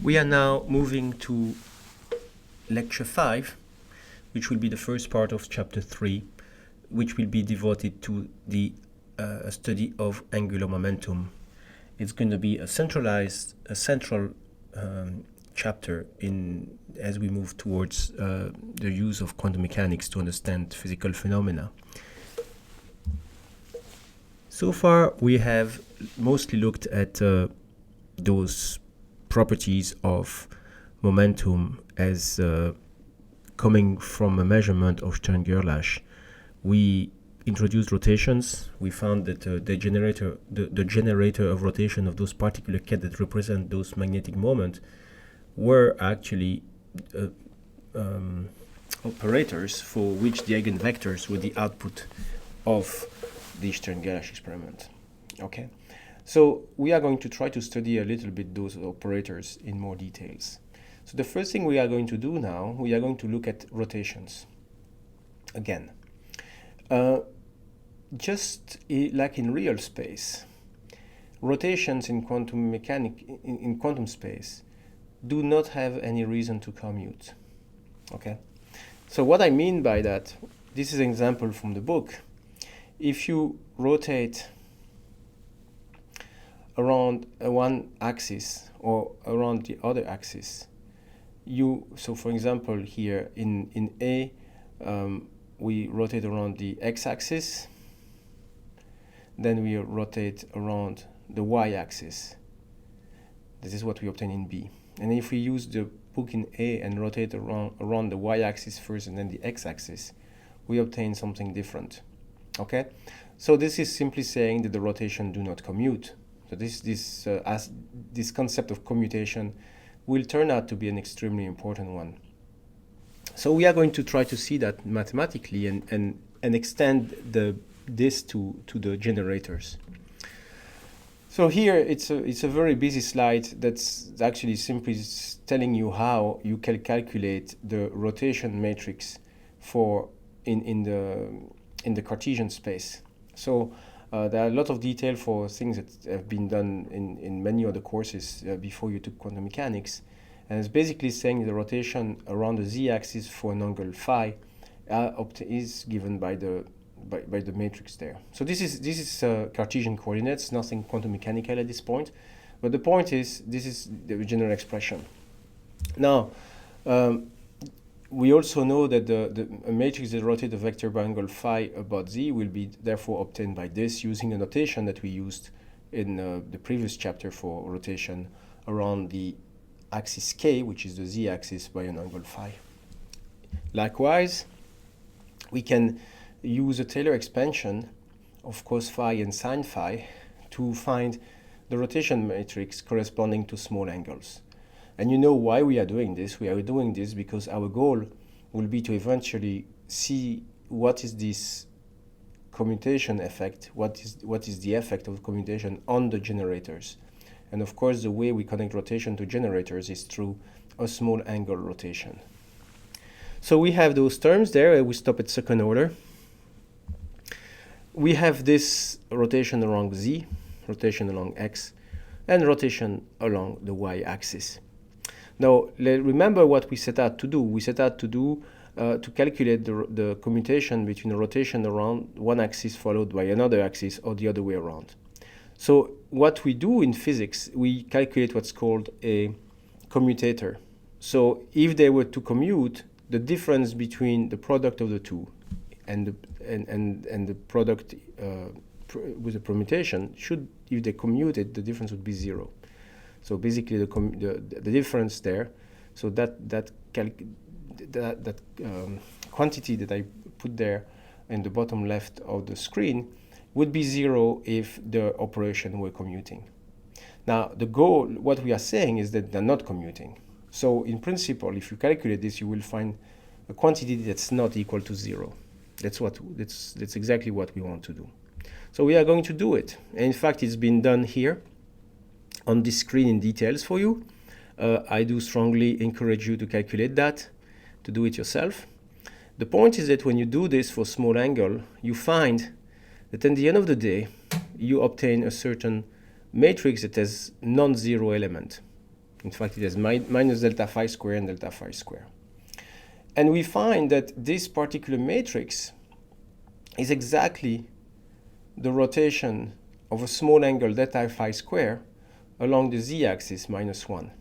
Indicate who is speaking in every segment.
Speaker 1: We are now moving to lecture 5, which will be the first part of chapter 3, which will be devoted to the study of angular momentum. It's going to be a central chapter as we move towards the use of quantum mechanics to understand physical phenomena. So far, we have mostly looked at those properties of momentum as coming from a measurement of Stern-Gerlach. We introduced rotations. We found that the generator of rotation of those particular ket that represent those magnetic moments were actually operators for which the eigenvectors were the output of the Stern-Gerlach experiment. Okay, so we are going to try to study a little bit those operators in more details. So the first thing we are going to do now, we are going to look at rotations again. Just like in real space, rotations in quantum mechanics, in quantum space, do not have any reason to commute. Okay, so what I mean by that, this is an example from the book. If you rotate around one axis or around the other axis, so for example here in A, we rotate around the x-axis, then we rotate around the y-axis. This is what we obtain in B. And if we use the book in A and rotate around the y-axis first and then the x-axis, we obtain something different. Okay, so this is simply saying that the rotation do not commute. So this concept of commutation will turn out to be an extremely important one. So we are going to try to see that mathematically and extend this to the generators. So here it's a very busy slide that's actually simply telling you how you can calculate the rotation matrix for in the Cartesian space. So there are a lot of detail for things that have been done in many other courses before you took quantum mechanics. And it's basically saying the rotation around the z-axis for an angle phi is given by the matrix there. So this is Cartesian coordinates, nothing quantum mechanical at this point. But the point is, this is the general expression. Now, we also know that a matrix that rotates a vector by angle phi about z will be therefore obtained by this using a notation that we used in the previous chapter for rotation around the axis k, which is the z-axis by an angle phi. Likewise, we can use a Taylor expansion of cos phi and sin phi to find the rotation matrix corresponding to small angles. And you know why we are doing this? We are doing this because our goal will be to eventually see what is this commutation effect, what is the effect of commutation on the generators. And of course, the way we connect rotation to generators is through a small angle rotation. So we have those terms there. We stop at second order. We have this rotation along z, rotation along x, and rotation along the y-axis. Now, remember what we set out to do. We set out to calculate the commutation between a rotation around one axis followed by another axis or the other way around. So what we do in physics, we calculate what's called a commutator. So if they were to commute, the difference between the product of the two and the product with the permutation should, if they commuted, the difference would be zero. So basically, the difference there, so that quantity that I put there in the bottom left of the screen would be zero if the operation were commuting. Now, the goal, what we are saying is that they're not commuting. So in principle, if you calculate this, you will find a quantity that's not equal to zero. That's exactly what we want to do. So we are going to do it. And in fact, it's been done here on this screen in details for you. I do strongly encourage you to calculate that, to do it yourself. The point is that when you do this for small angle, you find that at the end of the day, you obtain a certain matrix that has non-zero element. In fact, it has minus delta phi square and delta phi square. And we find that this particular matrix is exactly the rotation of a small angle delta phi square along the z-axis minus 1.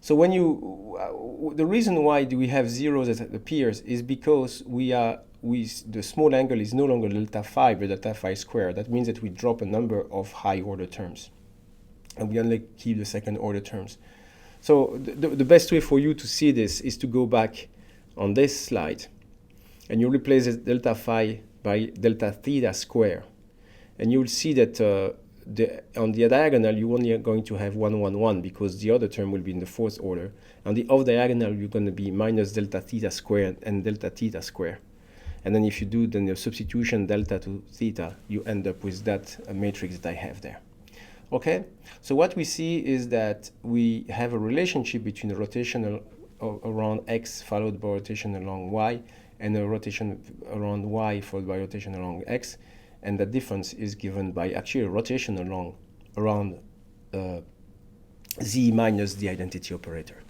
Speaker 1: So when the reason why do we have zeros as it appears is because the small angle is no longer delta phi but delta phi square. That means that we drop a number of high order terms and we only keep the second order terms. So the best way for you to see this is to go back on this slide and you replace delta phi by delta theta square. And you will see that on the diagonal, you only are going to have 1, 1, 1 because the other term will be in the fourth order. On the off diagonal, you're going to be minus delta theta square and delta theta square. And then if you do then the substitution delta to theta, you end up with that matrix that I have there. Okay, so what we see is that we have a relationship between the rotation around x followed by rotation along y and a rotation around y followed by rotation along x, and the difference is given by actually a rotation around z minus the identity operator.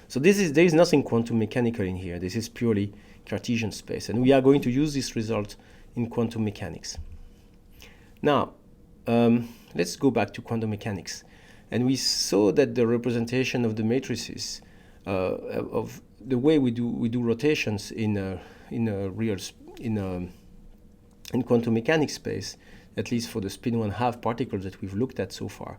Speaker 1: So there is nothing quantum mechanical in here. This is purely Cartesian space, and we are going to use this result in quantum mechanics. Now, let's go back to quantum mechanics. And we saw that the representation of the matrices, of the way we do rotations in quantum mechanics space, at least for the spin 1/2 particles that we've looked at so far,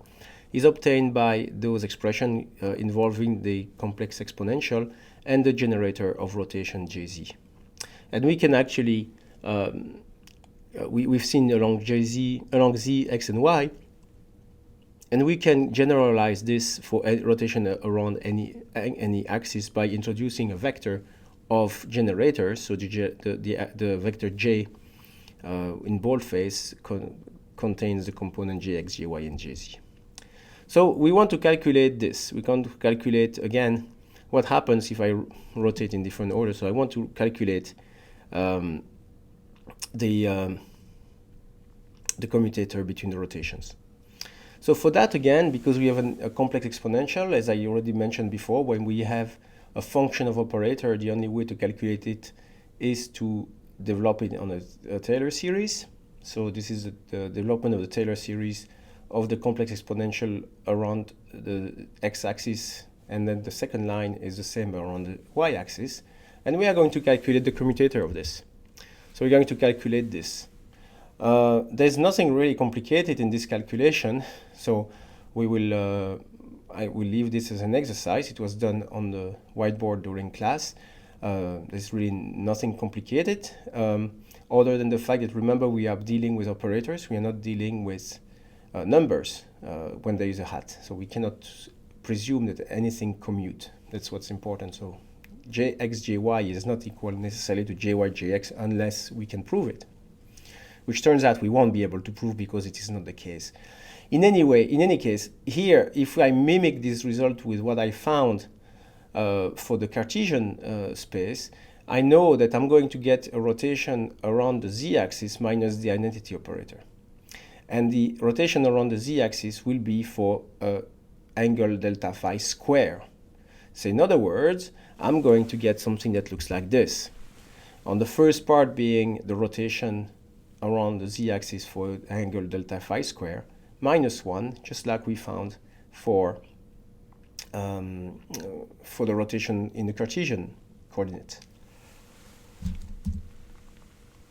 Speaker 1: is obtained by those expressions involving the complex exponential and the generator of rotation Jz. And we can actually we've seen along z, x, and y, and we can generalize this for a rotation around any axis by introducing a vector of generators. So the vector j in boldface contains the component jx, jy, and jz. So we want to calculate this. We want to calculate again what happens if I rotate in different orders. So I want to calculate the commutator between the rotations. So for that, again, because we have a complex exponential, as I already mentioned before, when we have a function of operator, the only way to calculate it is to develop it on a Taylor series. So this is the development of the Taylor series of the complex exponential around the x-axis, and then the second line is the same around the y-axis. And we are going to calculate the commutator of this. So we're going to calculate this. There's nothing really complicated in this calculation, so I will leave this as an exercise. It was done on the whiteboard during class. There's really nothing complicated, other than the fact that, remember, we are dealing with operators. We are not dealing with numbers when there is a hat. So we cannot presume that anything commute. That's what's important. So jx, jy is not equal necessarily to jy, jx unless we can prove it, which turns out we won't be able to prove because it is not the case. In any case, here, if I mimic this result with what I found for the Cartesian space, I know that I'm going to get a rotation around the z-axis minus the identity operator. And the rotation around the z-axis will be for angle delta phi square. So in other words, I'm going to get something that looks like this. On the first part being the rotation around the z-axis for angle delta phi square, minus 1, just like we found for the rotation in the Cartesian coordinate.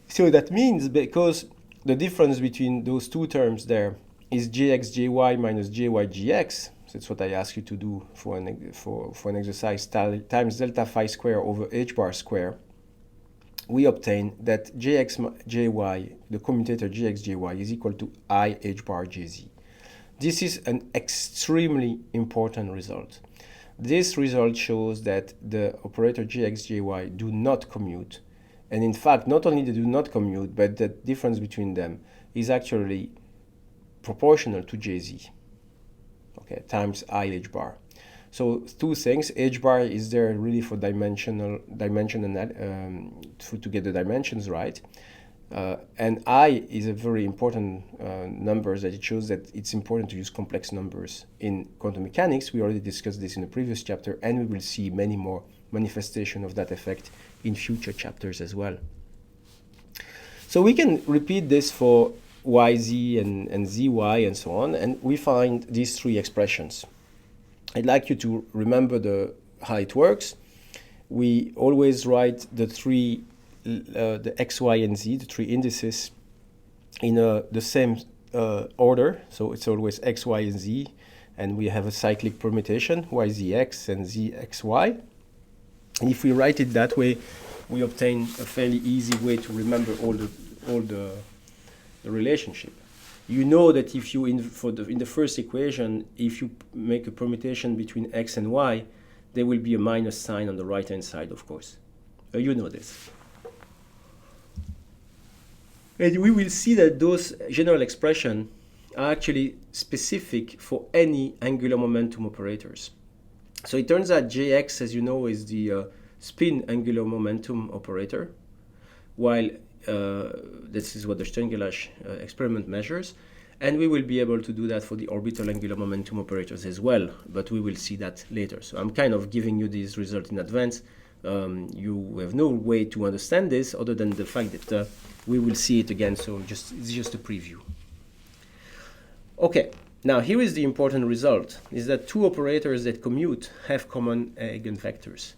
Speaker 1: So that means, because the difference between those two terms there is jx, jy minus jy, gx, that's what I ask you to do for an exercise, times delta phi square over h bar square, we obtain that jx, jy, the commutator jx, jy is equal to I h bar jz. This is an extremely important result. This result shows that the operator jx, jy do not commute. And in fact, not only they do not commute, but the difference between them is actually proportional to jz, okay, times I h bar. So two things. H bar is there really for dimension and to get the dimensions right. And I is a very important number that it shows that it's important to use complex numbers in quantum mechanics. We already discussed this in the previous chapter, and we will see many more manifestations of that effect in future chapters as well. So we can repeat this for yz and zy and so on, and we find these three expressions. I'd like you to remember how it works. We always write the x, y, and z, the three indices, in the same order. So it's always x, y, and z, and we have a cyclic permutation, yzx and zxy. And if we write it that way, we obtain a fairly easy way to remember all the relationship. You know that if you in the first equation, if you make a permutation between x and y, there will be a minus sign on the right hand side, of course. You know this. And we will see that those general expressions are actually specific for any angular momentum operators. So it turns out Jx, as you know, is the spin angular momentum operator, while this is what the Stern-Gerlach experiment measures. And we will be able to do that for the orbital angular momentum operators as well, but we will see that later. So I'm kind of giving you these results in advance. You have no way to understand this other than the fact that we will see it again, so it's just a preview. Okay, now here is the important result, is that two operators that commute have common eigenvectors.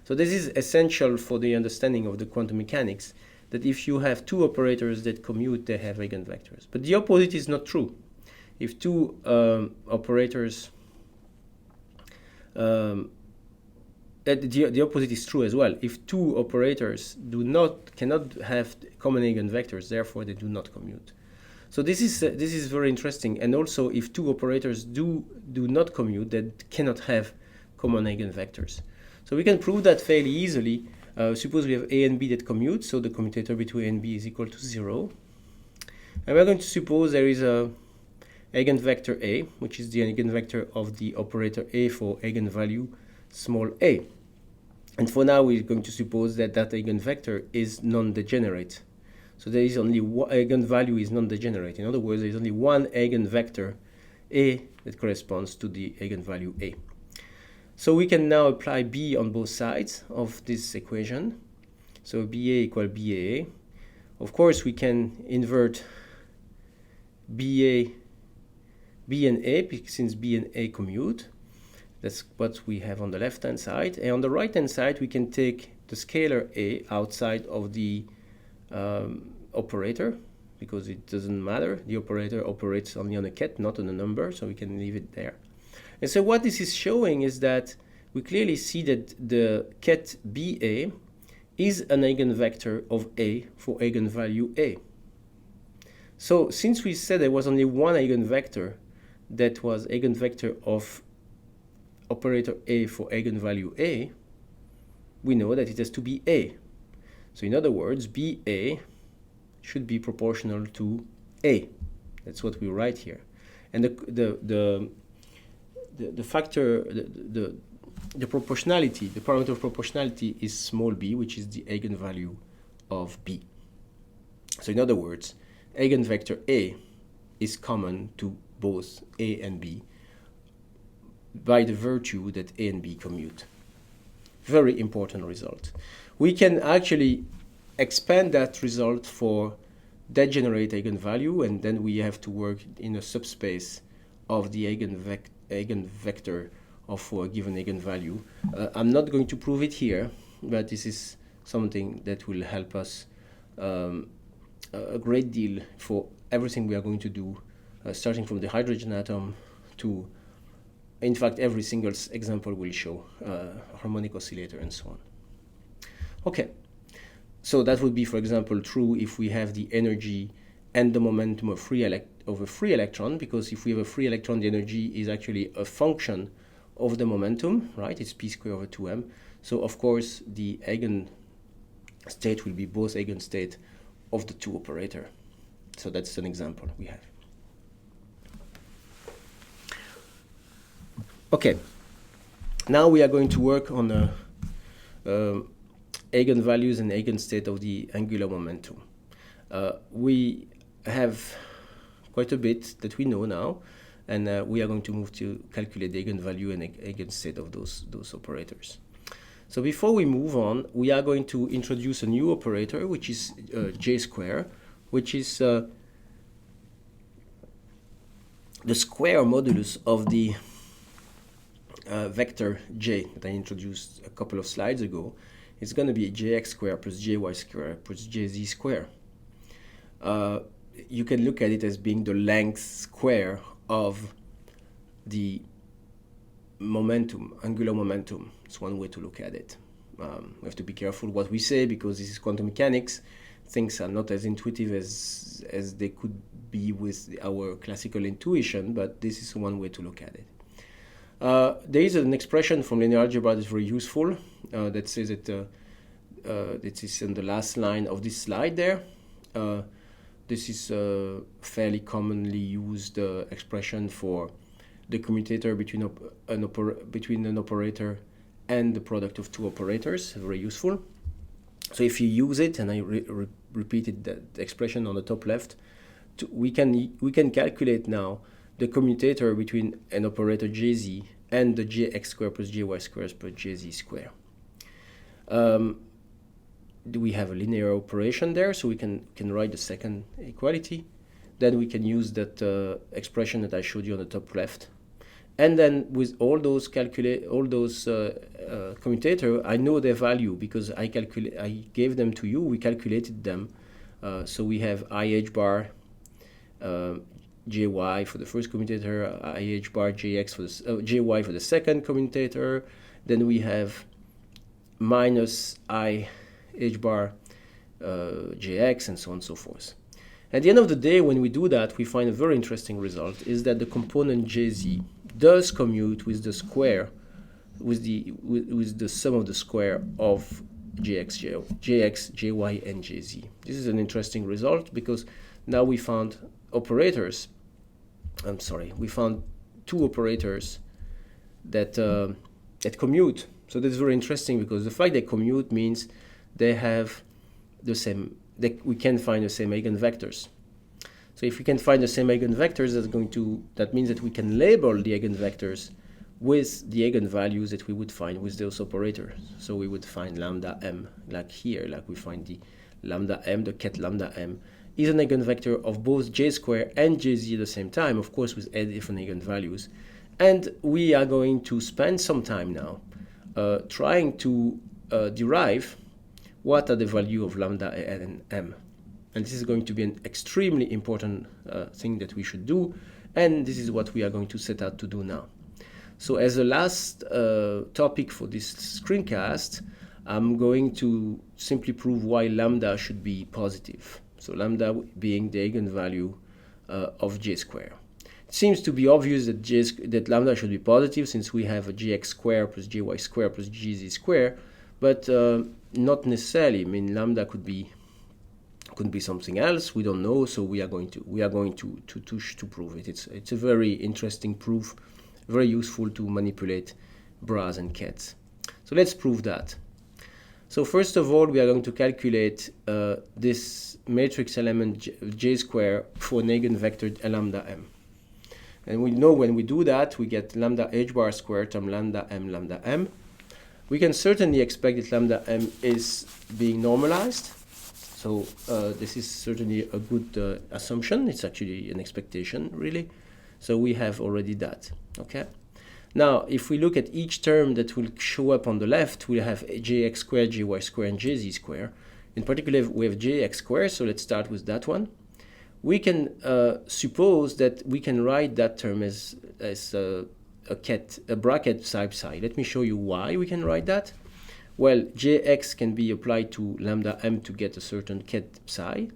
Speaker 1: So this is essential for the understanding of the quantum mechanics, that if you have two operators that commute, they have eigenvectors. But the opposite is not true. If two operators, the opposite is true as well. If two operators cannot have common eigenvectors, therefore they do not commute. So this is very interesting. And also, if two operators do not commute, they cannot have common eigenvectors. So we can prove that fairly easily. Suppose we have A and B that commute, so the commutator between A and B is equal to 0. And we're going to suppose there is a eigenvector A, which is the eigenvector of the operator A for eigenvalue small a. And for now, we're going to suppose that that eigenvector is non-degenerate. So there is only one eigenvalue is non-degenerate. In other words, there is only one eigenvector A that corresponds to the eigenvalue A. So we can now apply B on both sides of this equation. So BA equal BAA. Of course, we can invert B and A, since B and A commute. That's what we have on the left-hand side. And on the right-hand side, we can take the scalar A outside of the operator, because it doesn't matter. The operator operates only on a ket, not on a number, so we can leave it there. And so what this is showing is that we clearly see that the ket BA is an eigenvector of A for eigenvalue A. So since we said there was only one eigenvector that was eigenvector of operator A for eigenvalue A, we know that it has to be A. So in other words, BA should be proportional to A. That's what we write here. And the factor, the proportionality, the parameter of proportionality is small b, which is the eigenvalue of B. So in other words, eigenvector A is common to both A and B by the virtue that A and B commute. Very important result. We can actually expand that result for degenerate eigenvalue, and then we have to work in a subspace of the eigenvector for a given eigenvalue. I'm not going to prove it here, but this is something that will help us a great deal for everything we are going to do, starting from the hydrogen atom to, in fact, every single example will show harmonic oscillator and so on. Okay, so that would be, for example, true if we have the energy and the momentum of a free electron, because if we have a free electron, the energy is actually a function of the momentum, right? It's p squared over 2m. So of course, the eigenstate will be both eigenstate of the two operator. So that's an example we have. Okay, now we are going to work on the eigenvalues and eigenstate of the angular momentum. We have quite a bit that we know now, and we are going to move to calculate the eigenvalue and eigenstate of those operators. So before we move on, we are going to introduce a new operator, which is j square, which is the square modulus of the vector j that I introduced a couple of slides ago. It's going to be jx square plus jy square plus jz square. You can look at it as being the length square of the momentum, angular momentum. It's one way to look at it. We have to be careful what we say because this is quantum mechanics. Things are not as intuitive as they could be with our classical intuition, but this is one way to look at it. There is an expression from linear algebra that's very useful that says that it is in the last line of this slide there. This is a fairly commonly used expression for the commutator between an operator and the product of two operators. Very useful. So if you use it, and I repeated that expression on the top left, we can calculate now the commutator between an operator jz and the jx square plus jy square plus jz square. We have a linear operation there, so we can write the second equality. Then we can use that expression that I showed you on the top left. And then with all those commutator, I know their value because I gave them to you. We calculated them. So we I h bar jy for the first commutator, I h bar jx for the jy for the second commutator. Then we have minus I h bar jx and so on and so forth. At the end of the day, when we do that, we find a very interesting result, is that the component jz does commute with the square, with the sum of the square of jx, jy, and jz. This is an interesting result because now we found operators. We found two operators that commute. So that's very interesting because the fact they commute means they have the same. We can find the same eigenvectors. So if we can find the same eigenvectors, that means that we can label the eigenvectors with the eigenvalues that we would find with those operators. So we would find lambda m, like here, like we find the lambda m, the ket lambda m, is an eigenvector of both j square and jz at the same time, of course with different eigenvalues. And we are going to spend some time now trying to derive what are the value of lambda and m. And this is going to be an extremely important thing that we should do, and this is what we are going to set out to do now. So as a last topic for this screencast, I'm going to simply prove why lambda should be positive. So lambda being the eigenvalue of j square. It seems to be obvious that lambda should be positive since we have a jx square plus jy square plus gz square, but not necessarily. I mean, lambda could be something else. We don't know, so we are going to prove it. It's a very interesting proof, very useful to manipulate bras and kets. So let's prove that. So first of all, we are going to calculate this matrix element j square for an eigenvector lambda m. And we know when we do that, we get lambda h bar squared times lambda m. We can certainly expect that lambda m is being normalized. So this is certainly a good assumption. It's actually an expectation, really. So we have already that, okay? Now, if we look at each term that will show up on the left, we'll have jx squared, jy squared, and jz squared. In particular, we have jx squared, so let's start with that one. We can suppose that we can write that term as a bracket side by side. Let me show you why we can write that. Well, jx can be applied to lambda m to get a certain ket psi,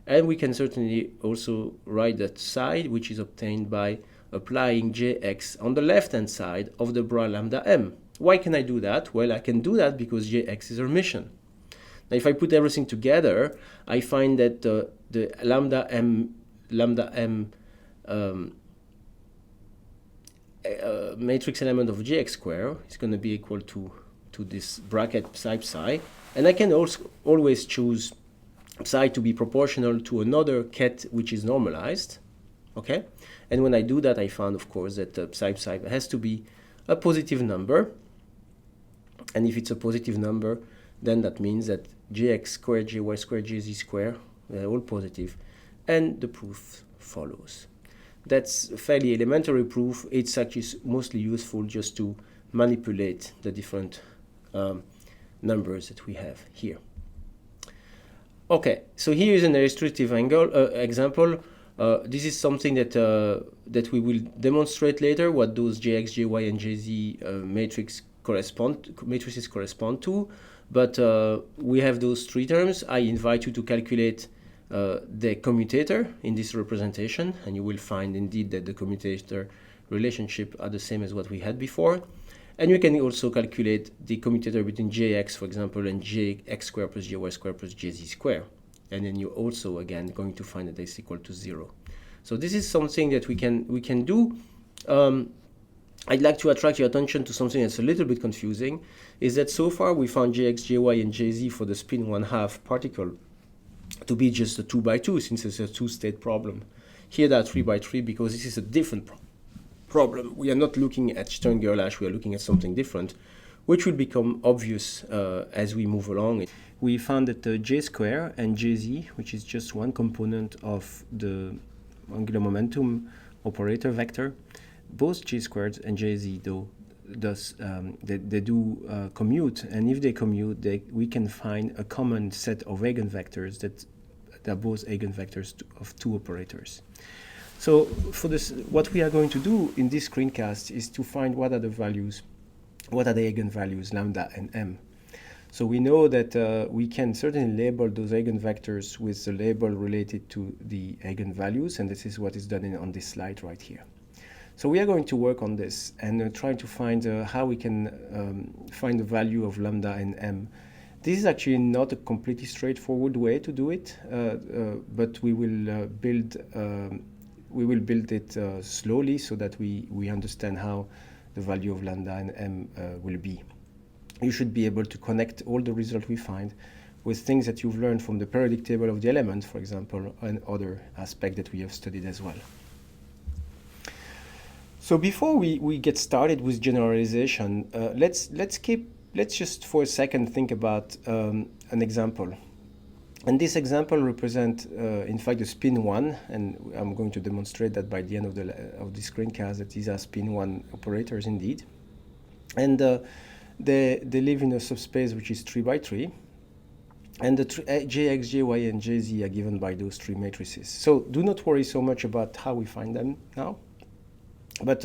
Speaker 1: and we can certainly also write that side, which is obtained by applying jx on the left-hand side of the bra lambda m. Why can I do that? Well, I can do that because jx is Hermitian. Now, if I put everything together, I find that the lambda m matrix element of jx square is going to be equal to this bracket psi psi, and I can also always choose psi to be proportional to another ket which is normalized, okay? And when I do that, I found, of course, that psi has to be a positive number. And if it's a positive number, then that means that jx squared, jy squared, jz squared, they're all positive, and the proof follows. That's a fairly elementary proof. It's actually mostly useful just to manipulate the different numbers that we have here. Okay, so here is an illustrative example. This is something that that we will demonstrate later, what those jx, jy, and jz matrices correspond to. But we have those three terms. I invite you to calculate the commutator in this representation, and you will find indeed that the commutator relationship are the same as what we had before. And you can also calculate the commutator between jx, for example, and jx squared plus jy squared plus jz squared. And then you're also, again, going to find that it's equal to 0. So this is something that we can do. I'd like to attract your attention to something that's a little bit confusing, is that so far we found jx, jy, and jz for the spin 1/2 particle to be just a 2×2, since it's a two-state problem. Here they are 3×3 because this is a different problem. We are not looking at Stern-Gerlach, we are looking at something different, which will become obvious as we move along. We found that j square and jz, which is just one component of the angular momentum operator vector, both j squared and jz they do commute, and if they commute, we can find a common set of eigenvectors that are both eigenvectors of two operators. So for this, what we are going to do in this screencast is to find what are the eigenvalues lambda and m. So we know that we can certainly label those eigenvectors with the label related to the eigenvalues, and this is what is done on this slide right here. So we are going to work on this and try to find how we can find the value of lambda and m. This is actually not a completely straightforward way to do it, but we will build it slowly so that we understand how the value of lambda and m will be. You should be able to connect all the results we find with things that you've learned from the periodic table of the elements, for example, and other aspects that we have studied as well. So before we get started with generalization, let's just for a second think about an example. And this example represents, in fact, the spin 1, and I'm going to demonstrate that by the end of the screencast that these are spin 1 operators indeed. And they live in a subspace which is 3×3, and the jx, jy, and jz are given by those three matrices. So do not worry so much about how we find them now, but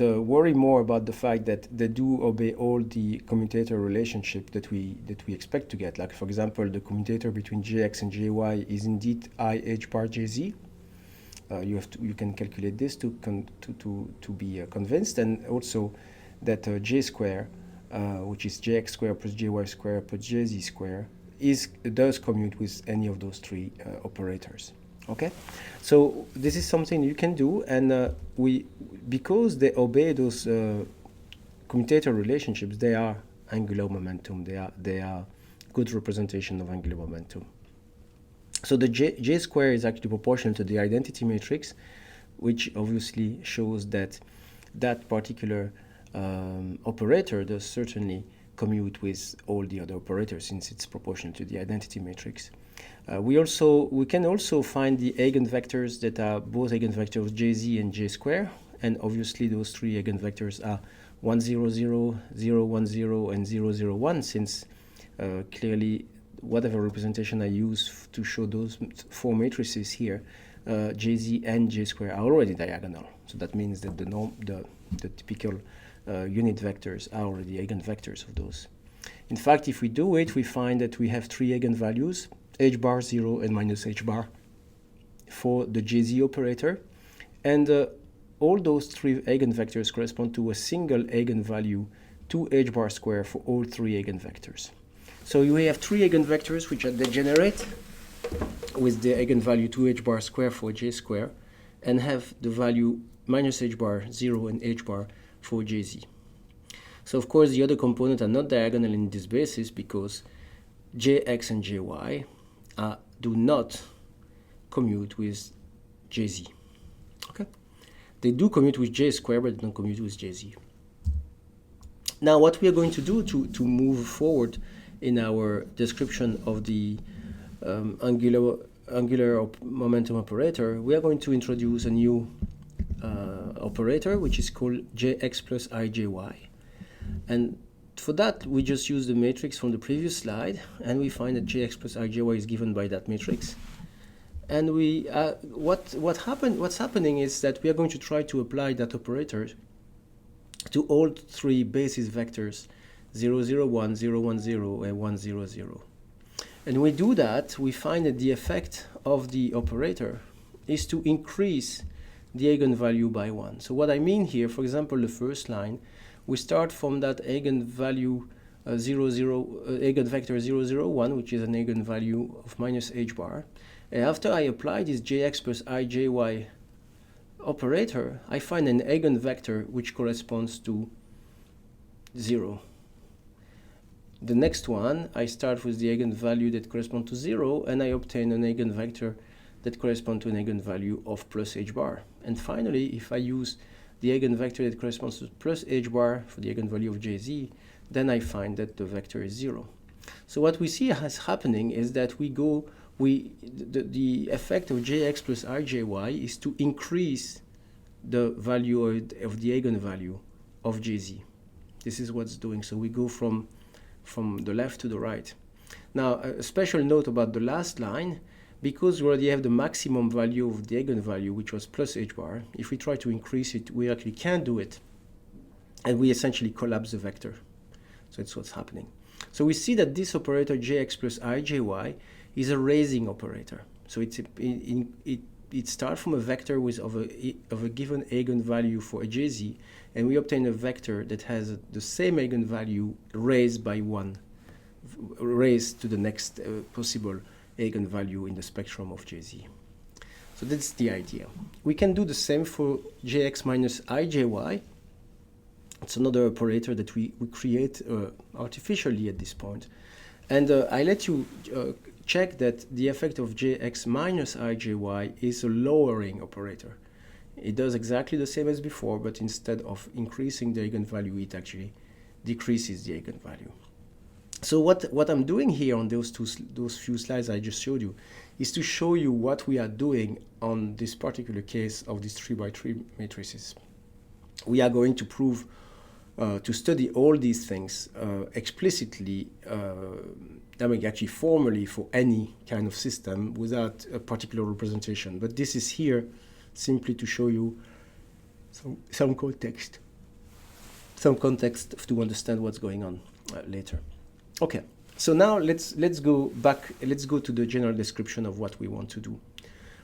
Speaker 1: worry more about the fact that they do obey all the commutator relationship that we expect to get. Like, for example, the commutator between jx and jy is indeed I h bar jz. You can calculate this to be convinced, and also that j square, which is jx squared plus jy squared plus jz squared, does commute with any of those three operators. Okay, so this is something you can do, and because they obey those commutator relationships, they are angular momentum. They are good representation of angular momentum. So the j square is actually proportional to the identity matrix, which obviously shows that that particular operator does certainly commute with all the other operators, since it's proportional to the identity matrix. We can also find the eigenvectors that are both eigenvectors jz and j square, and obviously those three eigenvectors are 1, 0, 0, 0, 1, 0, and 0, 0, 1, since clearly whatever representation I use to show those four matrices here, jz and j square are already diagonal. So that means that the typical unit vectors are already eigenvectors of those. In fact, if we do it, we find that we have three eigenvalues, h bar 0 and minus h bar for the jz operator, and all those three eigenvectors correspond to a single eigenvalue 2h bar square for all three eigenvectors. So you have three eigenvectors which are degenerate with the eigenvalue 2h bar square for j square, and have the value minus h bar 0 and h bar for jz. So of course the other components are not diagonal in this basis because jx and jy do not commute with jz. Okay, they do commute with j squared, but they don't commute with jz. Now, what we are going to do to move forward in our description of the angular momentum operator, we are going to introduce a new operator, which is called jx plus ijy. And for that, we just use the matrix from the previous slide, and we find that jx plus ijy is given by that matrix. And we what's happening is that we are going to try to apply that operator to all three basis vectors 0, 0, 1, 0, 1, 0, and 1, 0, 0. And we do that, we find that the effect of the operator is to increase the eigenvalue by 1. So what I mean here, for example, the first line, we start from that eigenvalue eigenvector 0, 0, 1, which is an eigenvalue of minus h bar. And after I apply this jx plus ijy operator, I find an eigenvector which corresponds to 0. The next one, I start with the eigenvalue that corresponds to 0, and I obtain an eigenvector that corresponds to an eigenvalue of plus h bar. And finally, if I use the eigenvector that corresponds to plus h bar for the eigenvalue of jz, then I find that the vector is 0. So what we see as happening is that the effect of jx plus ijy is to increase the value of the eigenvalue of jz. This is what's doing. So we go from the left to the right. Now, a special note about the last line, because we already have the maximum value of the eigenvalue, which was plus h bar, if we try to increase it, we actually can't do it. And we essentially collapse the vector. So that's what's happening. So we see that this operator jx plus ijy is a raising operator. So it starts from a vector of a given eigenvalue for a jz, and we obtain a vector that has the same eigenvalue raised by 1, raised to the next possible eigenvalue in the spectrum of jz. So that's the idea. We can do the same for jx minus ijy. It's another operator that we create artificially at this point. And I let you check that the effect of jx minus ijy is a lowering operator. It does exactly the same as before, but instead of increasing the eigenvalue, it actually decreases the eigenvalue. So what I'm doing here on those few slides I just showed you is to show you what we are doing on this particular case of these 3x3 matrices. We are going to prove to study all these things explicitly, actually formally for any kind of system without a particular representation. But this is here simply to show you some context to understand what's going on later. Okay, so now let's go back. Let's go to the general description of what we want to do.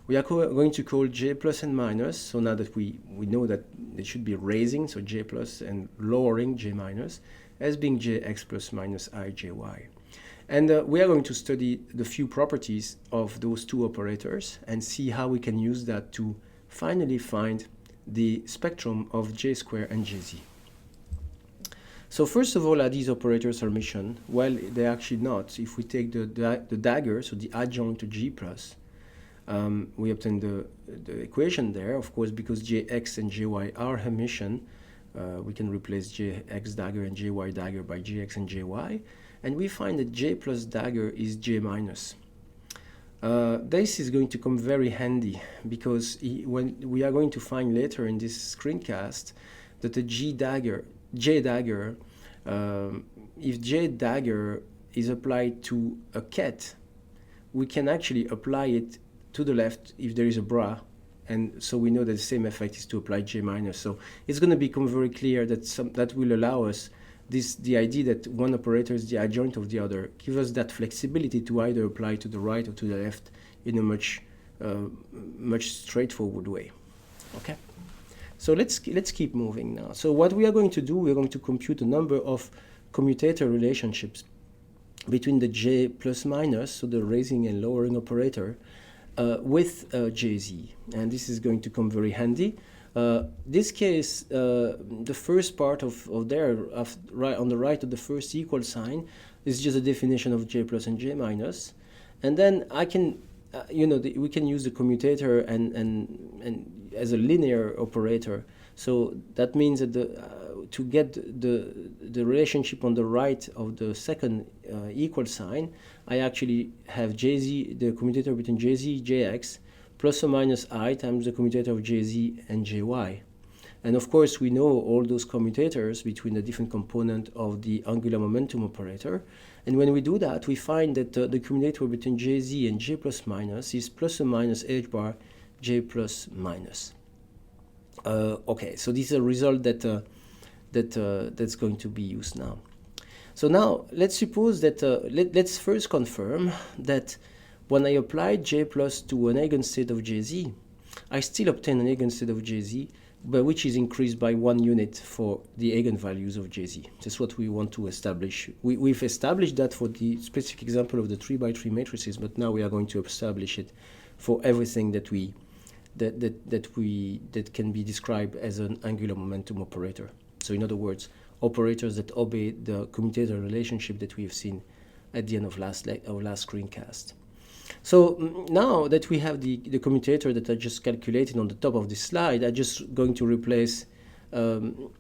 Speaker 1: We are going to call j plus and minus. So now that we know that it should be raising, so j plus, and lowering j minus, as being jx plus minus ijy. And we are going to study the few properties of those two operators and see how we can use that to finally find the spectrum of j squared and jz. So first of all, are these operators Hermitian? Well, they're actually not. If we take the dagger, so the adjoint to g plus, we obtain the equation there. Of course, because jx and jy are Hermitian, we can replace jx dagger and jy dagger by jx and jy. And we find that j plus dagger is j minus. This is going to come very handy because when we are going to find later in this screencast that the j dagger, if j dagger is applied to a ket, we can actually apply it to the left if there is a bra, and so we know that the same effect is to apply j minus. So it's going to become very clear that that will allow us the idea that one operator is the adjoint of the other, give us that flexibility to either apply to the right or to the left in a much straightforward way. Okay, so let's keep moving now. So what we are going to do, we are going to compute a number of commutator relationships between the j plus minus, so the raising and lowering operator, with jz, and this is going to come very handy.
Speaker 2: This case, the first part of there, right on the right of the first equal sign, is just a definition of j plus and j minus, and then I can, we can use the commutator and as a linear operator. So that means that to get the relationship on the right of the second equal sign, I actually have jz, the commutator between jz, jx, plus or minus I times the commutator of jz and jy. And of course, we know all those commutators between the different components of the angular momentum operator. And when we do that, we find that the commutator between jz and j plus minus is plus or minus h bar j plus minus. Okay, so this is a result that's going to be used now. So now let's suppose that let's first confirm that when I apply j plus to an eigenstate of jz, I still obtain an eigenstate of jz, but which is increased by 1 unit for the eigenvalues of jz. That's what we want to establish. We've established that for the specific example of the 3x3 matrices, but now we are going to establish it for everything that can be described as an angular momentum operator. So in other words, operators that obey the commutator relationship that we have seen at the end of last screencast. So now that we have the commutator that I just calculated on the top of this slide, I'm just going to replace jz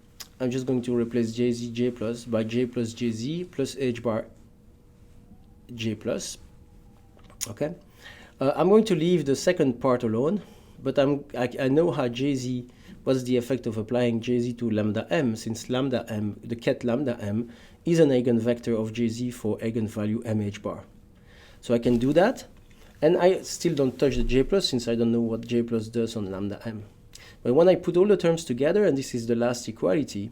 Speaker 2: j plus by j plus jz plus h bar j plus. Okay, I'm going to leave the second part alone, but I know how jz, what's the effect of applying jz to lambda m, since lambda m, the ket lambda m, is an eigenvector of jz for eigenvalue mh bar. So I can do that. And I still don't touch the j plus, since I don't know what j plus does on lambda m. But when I put all the terms together, and this is the last equality,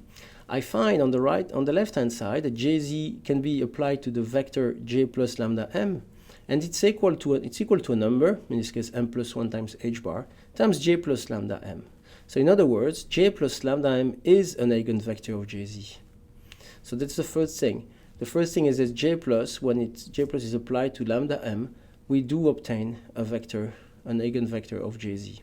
Speaker 2: I find on the left-hand side that jz can be applied to the vector j plus lambda m, and it's equal to a number, in this case m plus 1 times h bar, times j plus lambda m. So in other words, j plus lambda m is an eigenvector of jz. So that's the first thing. The first thing is that j plus, when j plus is applied to lambda m, we do obtain a vector, an eigenvector of jz.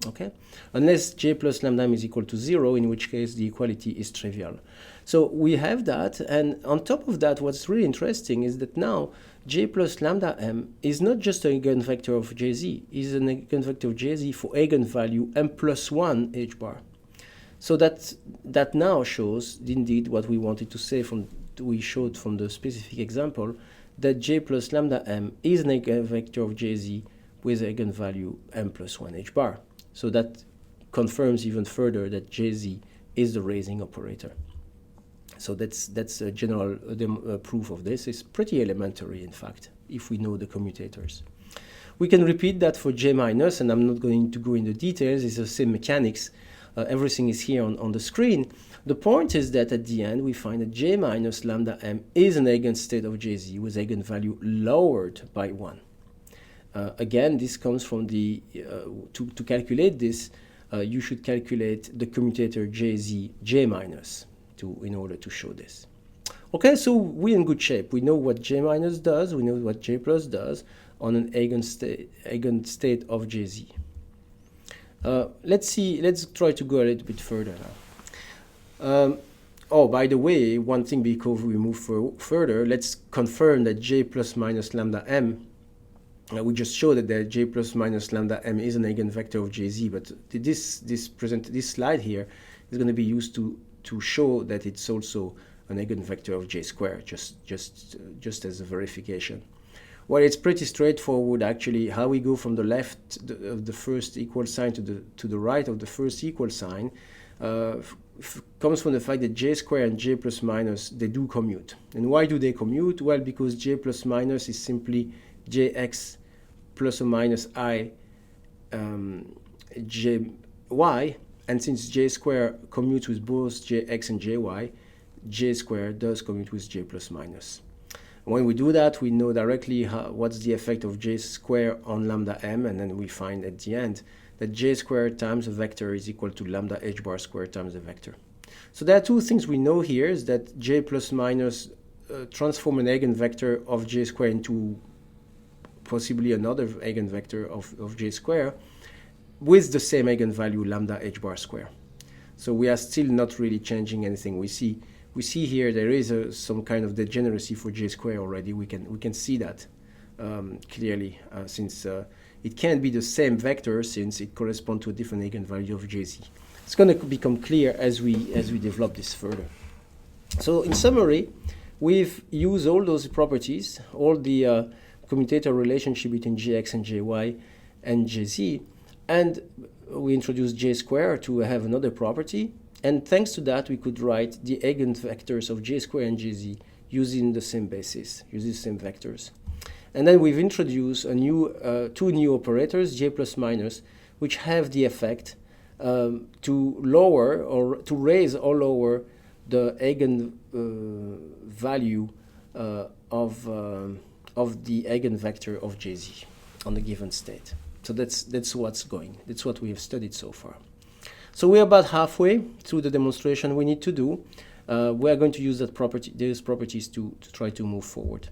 Speaker 2: Okay? Unless j plus lambda m is equal to 0, in which case the equality is trivial. So we have that, and on top of that, what's really interesting is that now j plus lambda m is not just an eigenvector of jz, it is an eigenvector of jz for eigenvalue m plus 1 h bar. So that now shows indeed what we wanted to say we showed from the specific example, that j plus lambda m is an eigenvector of jz with eigenvalue m plus 1 h bar. So that confirms even further that jz is the raising operator. So that's a general proof of this. It's pretty elementary, in fact, if we know the commutators. We can repeat that for j minus, and I'm not going to go into details. It's the same mechanics. Everything is here on the screen. The point is that at the end we find that j minus lambda m is an eigenstate of jz with eigenvalue lowered by 1. Again, this comes from the to calculate this, you should calculate the commutator jz j minus in order to show this. Okay, so we're in good shape. We know what j minus does. We know what j plus does on an eigenstate of jz. Let's try to go a little bit further now. Oh, by the way, one thing before we move further, let's confirm that j plus minus lambda m, we just showed that the j plus minus lambda m is an eigenvector of jz, but this slide here is going to be used to show that it's also an eigenvector of j squared, just as a verification. Well, it's pretty straightforward, actually. How we go from the left of the first equal sign to the right of the first equal sign comes from the fact that j squared and j plus minus, they do commute. And why do they commute? Well, because j plus minus is simply jx plus or minus I jy, and since j squared commutes with both jx and jy, j squared does commute with j plus minus. When we do that, we know directly what's the effect of j squared on lambda m, and then we find at the end that j squared times a vector is equal to lambda h bar squared times a vector. So there are two things we know here, is that j plus minus transform an eigenvector of j squared into possibly another eigenvector of j squared, with the same eigenvalue lambda h bar square. So we are still not really changing anything. We see here there is some kind of degeneracy for j square already. We can see that clearly since it can't be the same vector since it corresponds to a different eigenvalue of jz. It's going to become clear as we develop this further. So in summary, we've used all those properties, all the commutator relationship between jx and jy and jz, and we introduced j square to have another property, and thanks to that we could write the eigenvectors of j square and jz using the same basis, using the same vectors. And then we've introduced a new two new operators, j plus minus, which have the effect to lower or to raise or lower the eigenvalue of the eigenvector of jz on a given state. So that's what's going. That's what we have studied so far. So we're about halfway through the demonstration we need to do. We are going to use those properties to try to move forward.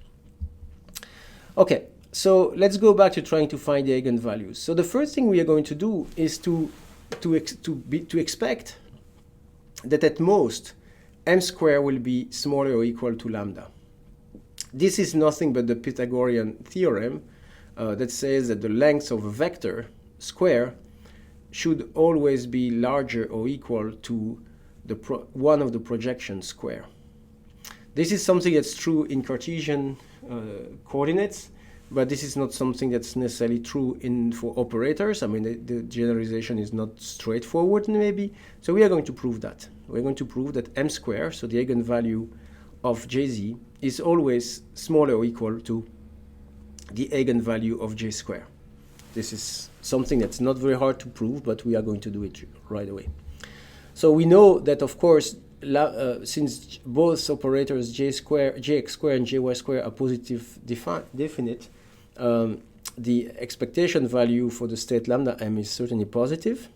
Speaker 2: Okay, so let's go back to trying to find the eigenvalues. So the first thing we are going to do is to expect that at most m squared will be smaller or equal to lambda. This is nothing but the Pythagorean theorem that says that the length of a vector square should always be larger or equal to one of the projection square. This is something that's true in Cartesian coordinates, but this is not something that's necessarily true for operators. I mean, the generalization is not straightforward maybe. So we are going to prove that. We're going to prove that m squared, so the eigenvalue of jz, is always smaller or equal to the eigenvalue of j squared. This is something that's not very hard to prove, but we are going to do it right away. So we know that, of course, since both operators jx squared and jy squared are positive definite, the expectation value for the state lambda m is certainly positive.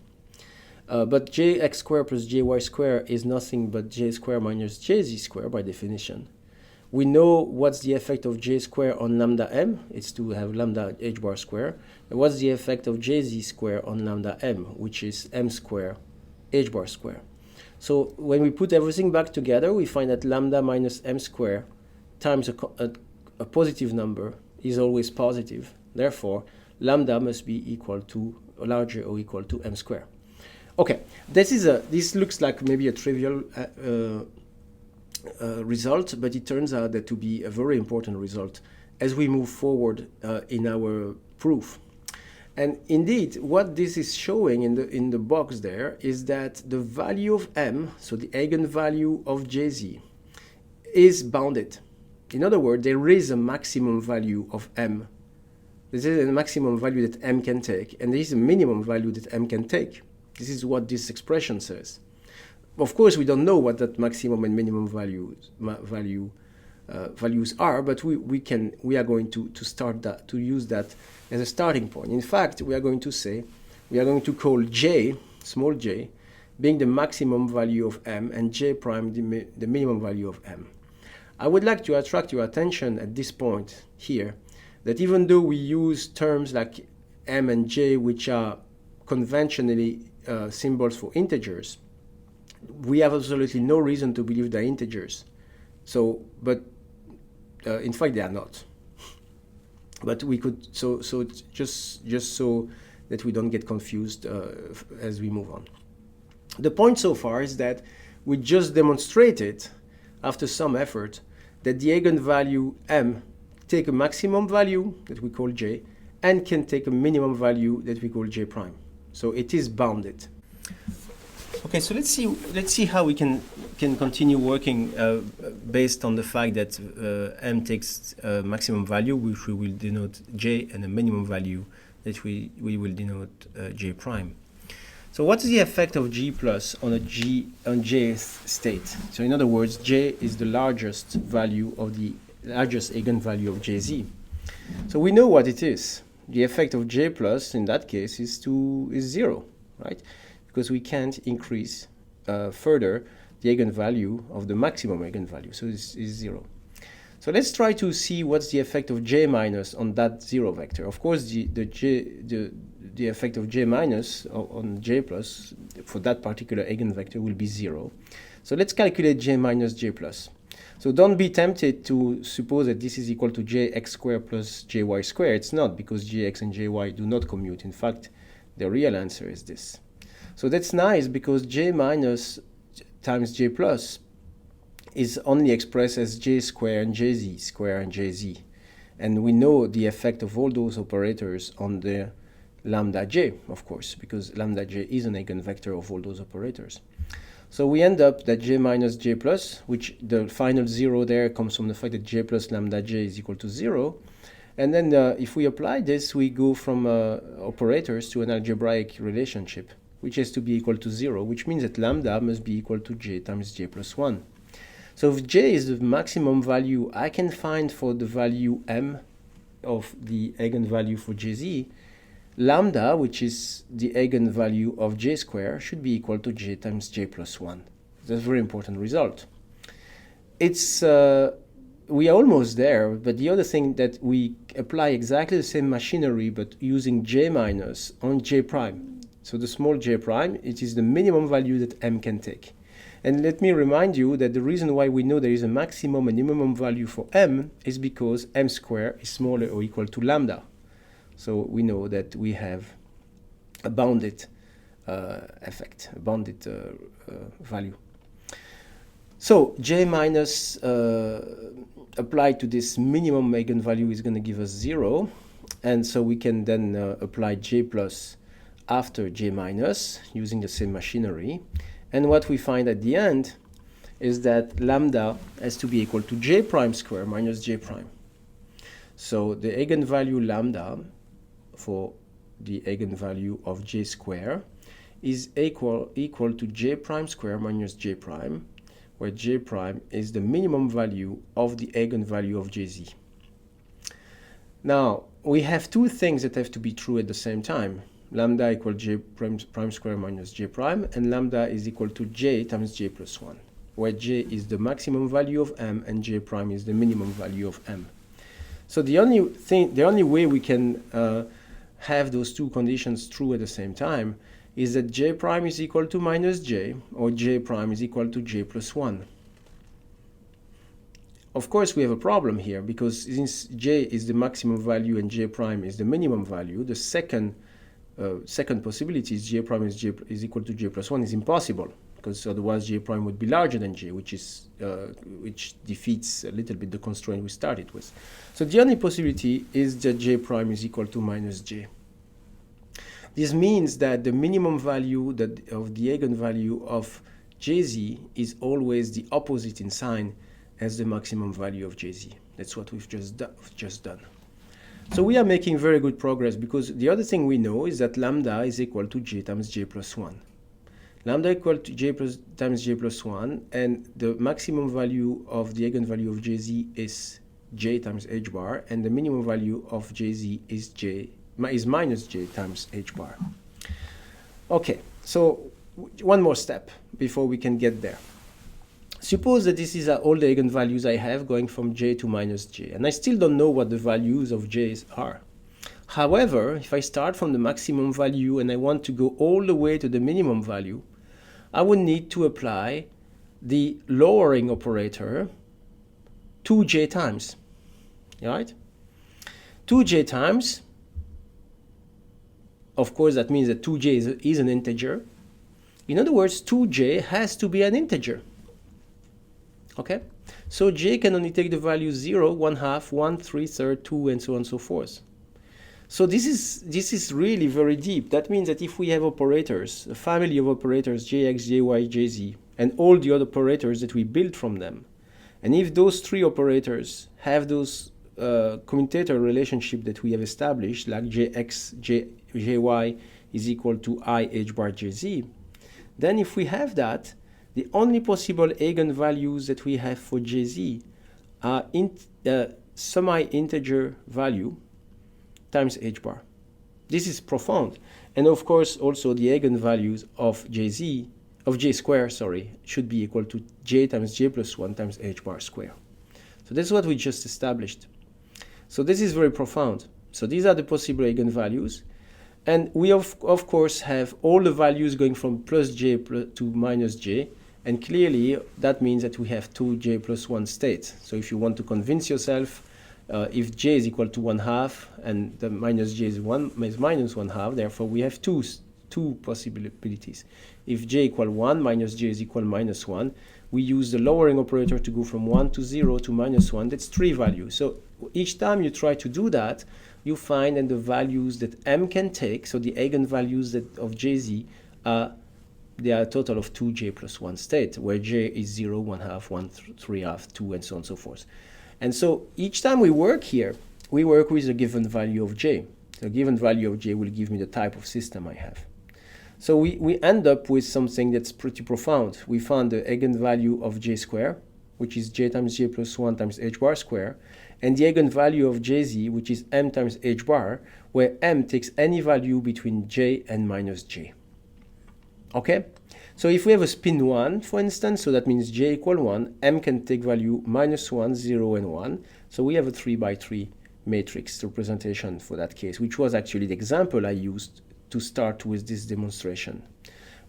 Speaker 2: But jx squared plus jy squared is nothing but j squared minus jz squared by definition. We know what's the effect of j squared on lambda m. It's to have lambda h bar squared. And what's the effect of jz squared on lambda m, which is m squared h bar squared. So when we put everything back together, we find that lambda minus m squared times a positive number is always positive. Therefore, lambda must be equal to, or larger or equal to m squared. Okay, this looks like maybe a trivial result, but it turns out that to be a very important result as we move forward in our proof. And indeed, what this is showing in the box there is that the value of m, so the eigenvalue of jz, is bounded. In other words, there is a maximum value of m. This is a maximum value that m can take, and there is a minimum value that m can take. This is what this expression says. Of course, we don't know what that maximum and minimum values are, but we are going to start that, to use that as a starting point. In fact, we are going to call j, small j, being the maximum value of m, and j prime the minimum value of m. I would like to attract your attention at this point here that even though we use terms like m and j, which are conventionally symbols for integers, we have absolutely no reason to believe they're integers. So, but in fact, they are not. But we could, so just so that we don't get confused as we move on. The point so far is that we just demonstrated, after some effort, that the eigenvalue m take a maximum value that we call j and can take a minimum value that we call j prime. So it is bounded. Okay, so let's see how we can continue working based on the fact that m takes a maximum value, which we will denote j, and a minimum value that we will denote j prime. So what is the effect of g plus on jth state? So in other words, j is the largest value of the largest eigenvalue of jz. So we know what it is. The effect of j plus in that case is 0, right? Because we can't increase further the eigenvalue of the maximum eigenvalue, so it's 0. So let's try to see what's the effect of J minus on that 0 vector. Of course, the effect of J minus on J plus for that particular eigenvector will be 0. So let's calculate J minus J plus. So don't be tempted to suppose that this is equal to Jx squared plus Jy squared. It's not, because Jx and Jy do not commute. In fact, the real answer is this. So that's nice, because J minus times J plus is only expressed as J square and Jz square and Jz. And we know the effect of all those operators on the lambda j, of course, because lambda j is an eigenvector of all those operators. So we end up that J minus J plus, which the final 0 there comes from the fact that J plus lambda j is equal to 0. And then if we apply this, we go from operators to an algebraic relationship, which has to be equal to 0, which means that lambda must be equal to j times j plus 1. So if j is the maximum value I can find for the value m of the eigenvalue for jz, lambda, which is the eigenvalue of j square, should be equal to j times j plus 1. That's a very important result. It's we are almost there, but the other thing that we apply exactly the same machinery, but using j minus on j prime. So the small j prime, it is the minimum value that m can take. And let me remind you that the reason why we know there is a maximum and minimum value for m is because m squared is smaller or equal to lambda. So we know that we have a bounded effect, a bounded value. So j minus applied to this minimum eigenvalue is going to give us 0. And so we can then apply j plus after j minus using the same machinery. And what we find at the end is that lambda has to be equal to j prime square minus j prime. So the eigenvalue lambda for the eigenvalue of j square is equal to j prime square minus j prime, where j prime is the minimum value of the eigenvalue of jz. Now, we have two things that have to be true at the same time. Lambda equal j prime square minus j prime, and lambda is equal to j times j plus 1, where j is the maximum value of m and j prime is the minimum value of m. So the only way we can have those two conditions true at the same time is that j prime is equal to minus j, or j prime is equal to j plus 1. Of course, we have a problem here, because since j is the maximum value and j prime is the minimum value, the second possibility is j prime is equal to j plus 1 is impossible, because otherwise j prime would be larger than j, which defeats a little bit the constraint we started with. So the only possibility is that j prime is equal to minus j. This means that the minimum value of the eigenvalue of jz is always the opposite in sign as the maximum value of jz. That's what we've just done. So we are making very good progress, because the other thing we know is that lambda is equal to j times j plus 1. Lambda equal to j times j plus 1, and the maximum value of the eigenvalue of jz is j times h bar, and the minimum value of jz is minus j times h bar. Okay, so one more step before we can get there. Suppose that this is all the eigenvalues I have going from j to minus j, and I still don't know what the values of j's are. However, if I start from the maximum value and I want to go all the way to the minimum value, I would need to apply the lowering operator 2j times, right? 2j times, of course, that means that 2j is an integer. In other words, 2j has to be an integer. Okay, so j can only take the value 0, 1/2, 1, 3/3, 2, and so on and so forth. So this is really very deep. That means that if we have operators, a family of operators, jx, jy, jz, and all the other operators that we build from them, and if those three operators have those commutator relationship that we have established, like jx, jy is equal to I h bar jz, then if we have that, the only possible eigenvalues that we have for jz are semi-integer value times h bar. This is profound. And of course, also the eigenvalues of j square, should be equal to j times j plus 1 times h bar square. So this is what we just established. So this is very profound. So these are the possible eigenvalues. And we, of course, have all the values going from plus j to minus j. And clearly, that means that we have two j plus 1 states. So if you want to convince yourself, if j is equal to 1/2 and the minus j is minus 1/2, therefore we have two possibilities. If j equal 1, minus j is equal minus 1, we use the lowering operator to go from 1 to 0 to minus 1. That's 3 values. So each time you try to do that, you find that the values that m can take, so the eigenvalues of jz, they are a total of 2j plus 1 state, where j is 0, 1/2, 1, 3/2, 2, and so on and so forth. And so each time we work here, we work with a given value of j. The given value of j will give me the type of system I have. So we end up with something that's pretty profound. We found the eigenvalue of j square, which is j times j plus 1 times h bar square, and the eigenvalue of jz, which is m times h bar, where m takes any value between j and minus j. Okay? So if we have a spin 1, for instance, so that means j equal 1, m can take value minus 1, 0, and 1. So we have a 3 by 3 matrix representation for that case, which was actually the example I used to start with this demonstration.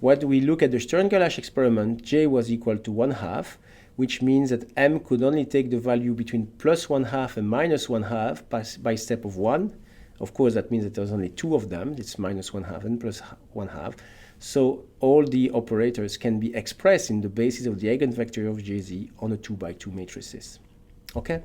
Speaker 2: When we look at the Stern-Kalash experiment, j was equal to 1/2, which means that m could only take the value between plus 1/2 and minus 1/2 by step of 1. Of course, that means that there's only 2 of them. It's minus 1/2 and plus 1/2. So all the operators can be expressed in the basis of the eigenvector of jz on a 2 by 2 matrices. Okay?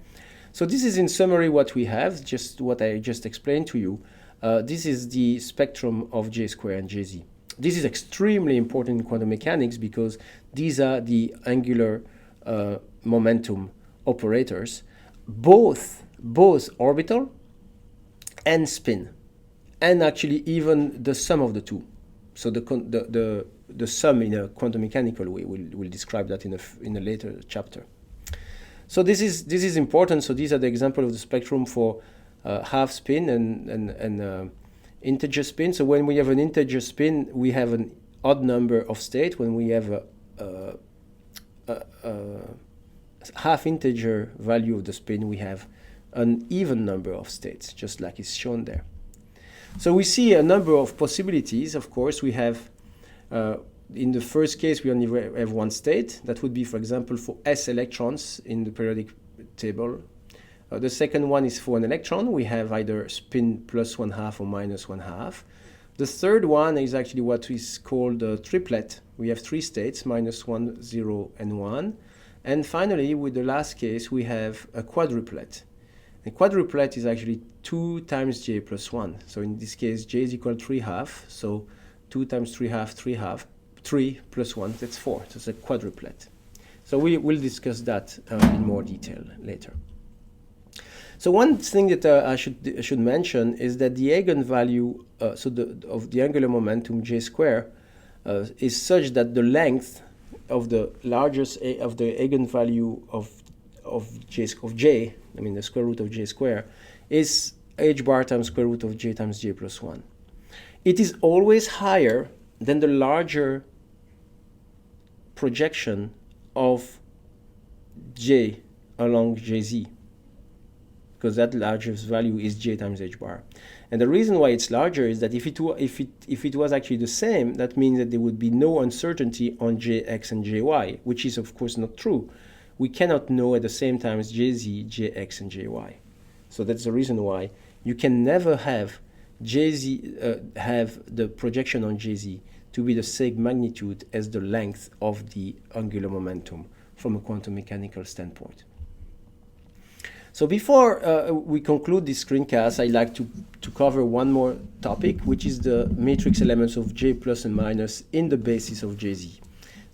Speaker 2: So this is in summary what we have, just what I just explained to you. This is the spectrum of j square and jz. This is extremely important in quantum mechanics because these are the angular momentum operators, both orbital and spin, and actually even the sum of the two. So the sum in a quantum mechanical way, we'll describe that in a later chapter. So this is important. So these are the example of the spectrum for half spin and integer spin. So when we have an integer spin, we have an odd number of states. When we have a half integer value of the spin, we have an even number of states, just like is shown there. So we see a number of possibilities. Of course, we have, in the first case, we only have one state. That would be, for example, for s electrons in the periodic table. The second one is for an electron. We have either spin plus 1/2 or minus 1/2. The third one is actually what is called a triplet. We have 3 states, minus 1, 0, and 1. And finally, with the last case, we have a quadruplet. A quadruplet is actually 2 times j plus 1. So in this case, j is equal to 3/2. So 2 times 3/2, 3/2. 3 plus 1, that's 4. So it's a quadruplet. So we will discuss that in more detail later. So one thing that I should mention is that the eigenvalue of the angular momentum j square is such that the length of the largest of the eigenvalue of j, I mean the square root of j square, is h bar times square root of j times j plus 1. It is always higher than the larger projection of j along jz, because that largest value is j times h bar. And the reason why it's larger is that if it was actually the same, that means that there would be no uncertainty on jx and jy, which is of course not true. We cannot know at the same time as jz, jx, and jy. So that's the reason why you can never have jz have the projection on jz to be the same magnitude as the length of the angular momentum from a quantum mechanical standpoint. So before we conclude this screencast, I'd like to cover one more topic, which is the matrix elements of j plus and minus in the basis of jz.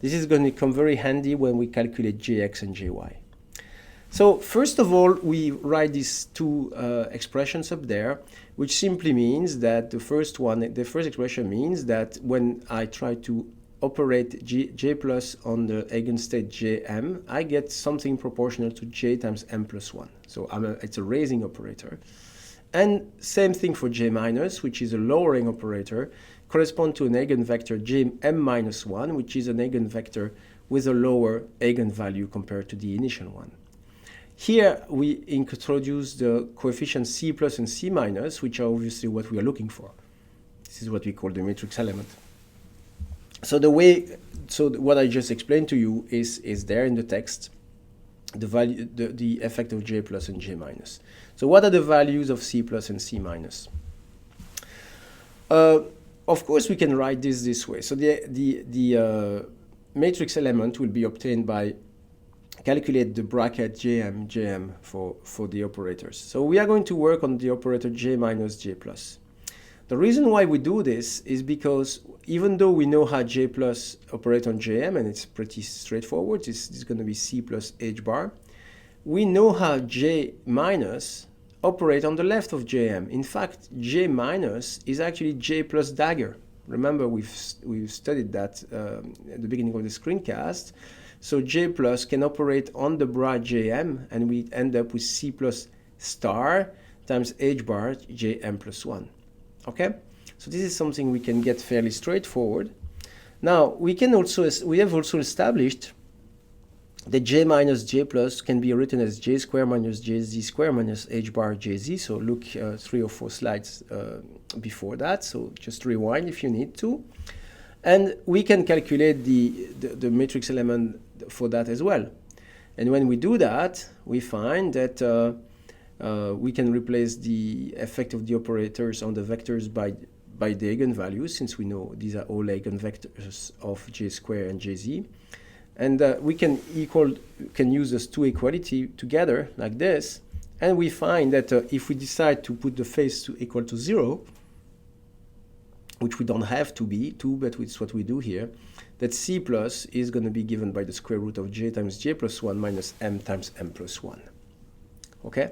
Speaker 2: This is going to come very handy when we calculate jx and jy. So first of all, we write these two expressions up there, which simply means that the first expression means that when I try to operate j plus on the eigenstate jm, I get something proportional to j times m plus 1. So it's a raising operator. And same thing for j minus, which is a lowering operator, correspond to an eigenvector jm minus 1, which is an eigenvector with a lower eigenvalue compared to the initial one. Here we introduce the coefficients C plus and C minus, which are obviously what we are looking for. This is what we call the matrix element. So what I just explained to you is there in the text, the value, the effect of J plus and J minus. So what are the values of C plus and C minus? Of course, we can write this way. So the matrix element will be obtained by calculate the bracket Jm for the operators. So we are going to work on the operator J minus J plus. The reason why we do this is because even though we know how J plus operate on Jm, and it's pretty straightforward, this is going to be C plus H bar, we know how J minus operate on the left of Jm. In fact, J minus is actually J plus dagger. Remember, we've studied that at the beginning of the screencast. So J plus can operate on the bra Jm, and we end up with C plus star times H bar Jm plus 1. Okay? So this is something we can get fairly straightforward. Now, we have also established that J minus J plus can be written as J square minus JZ square minus H bar JZ. So look 3 or 4 slides before that. So just rewind if you need to. And we can calculate the matrix element for that as well. And when we do that, we find that we can replace the effect of the operators on the vectors by the eigenvalues, since we know these are all eigenvectors of J square and Jz. And we can use those two equality together like this, and we find that if we decide to put the phase equal to 0, which we don't have to be 2, but it's what we do here, that C plus is going to be given by the square root of J times J plus 1 minus M times M plus 1. Okay?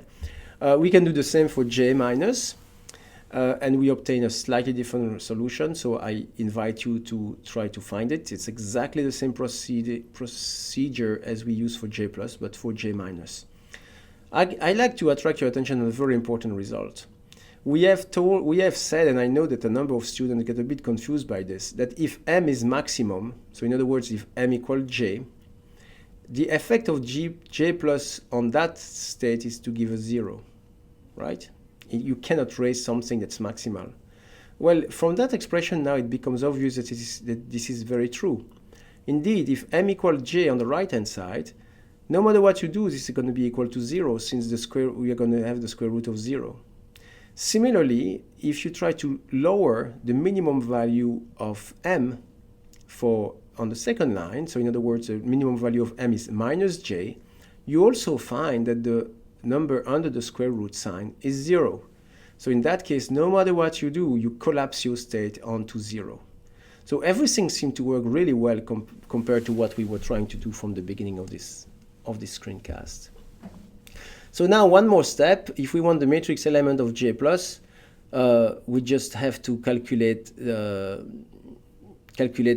Speaker 2: We can do the same for J minus, and we obtain a slightly different solution, so I invite you to try to find it. It's exactly the same procedure as we use for J plus, but for J minus. I like to attract your attention on a very important result. We have said, and I know that a number of students get a bit confused by this, that if M is maximum, so in other words, if M equals J, the effect of J plus on that state is to give a 0, right? You cannot raise something that's maximal. Well, from that expression now it becomes obvious that this is very true. Indeed, if M equals J on the right-hand side, no matter what you do, this is going to be equal to 0, since we are going to have the square root of 0. Similarly, if you try to lower the minimum value of M on the second line, so in other words, the minimum value of M is minus J, you also find that the number under the square root sign is 0. So in that case, no matter what you do, you collapse your state onto 0. So everything seemed to work really well compared to what we were trying to do from the beginning of this screencast. So now one more step. If we want the matrix element of J plus, we just have to calculate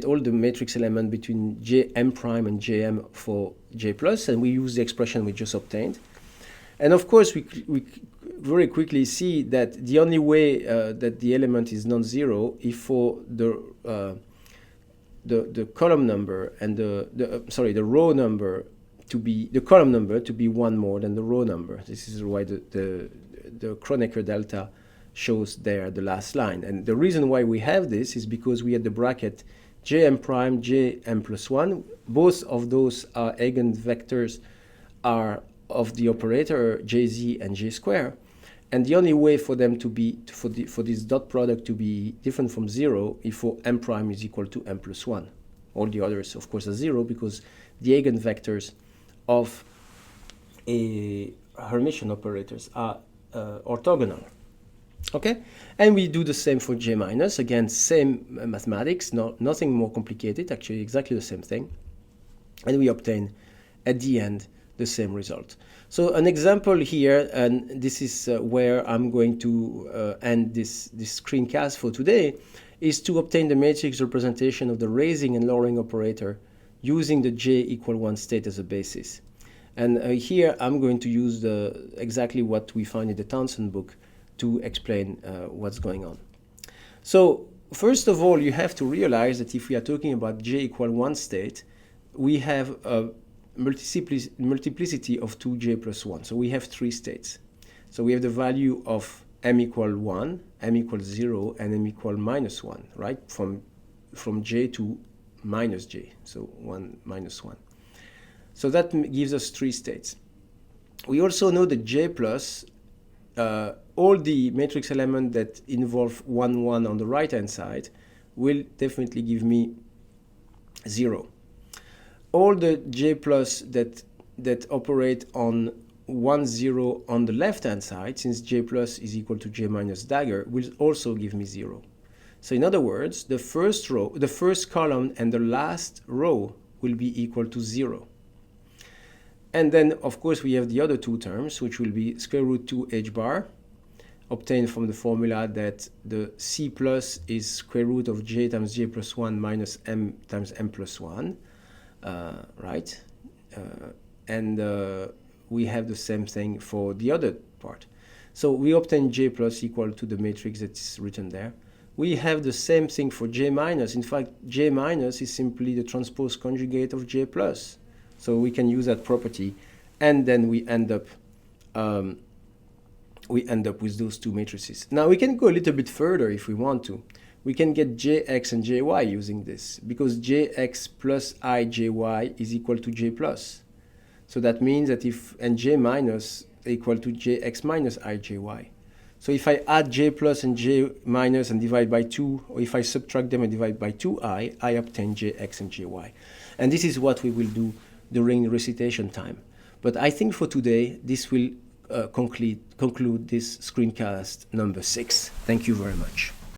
Speaker 2: all the matrix element between Jm prime and Jm for J plus, and we use the expression we just obtained. And of course, we very quickly see that the only way that the element is non-zero is for the column number and the row number to be the column number to be one more than the row number. This is why the Kronecker delta shows there the last line. And the reason why we have this is because we had the bracket Jm prime Jm plus 1. Both of those eigenvectors are of the operator Jz and J square, and the only way for them to be for this dot product to be different from 0 is for M prime is equal to M plus 1. All the others, of course, are 0 because the eigenvectors of a Hermitian operators are orthogonal. Okay, and we do the same for J minus. Again, same mathematics, nothing more complicated. Actually, exactly the same thing, and we obtain at the end the same result. So an example here, and this is where I'm going to end this screencast for today, is to obtain the matrix representation of the raising and lowering operator using the J equal 1 state as a basis. And here I'm going to use exactly what we find in the Townsend book to explain what's going on. So first of all, you have to realize that if we are talking about J equal 1 state, we have multiplicity of 2j plus 1. So we have three states. So we have the value of m equal 1, m equals 0, and m equal minus 1, right? From j to minus j, so 1 minus 1. So that gives us three states. We also know that j plus, all the matrix elements that involve 1, 1 on the right-hand side will definitely give me 0. All the j plus that operate on 1, 0 on the left-hand side, since j plus is equal to j minus dagger, will also give me 0. So in other words, the first row, the first column and the last row will be equal to 0. And then, of course, we have the other two terms, which will be square root 2 h bar, obtained from the formula that the c plus is square root of j times j plus 1 minus m times m plus 1, right? And we have the same thing for the other part. So we obtain j plus equal to the matrix that's written there. We have the same thing for j minus. In fact, j minus is simply the transpose conjugate of j plus. So we can use that property, and then we end up with those two matrices. Now we can go a little bit further if we want to. We can get jx and jy using this, because jx plus ijy is equal to j plus. So that means that and j minus equal to jx minus ijy. So if I add j plus and j minus and divide by 2, or if I subtract them and divide by 2i, I obtain jx and jy. And this is what we will do during recitation time. But I think for today, this will conclude this screencast number 6. Thank you very much.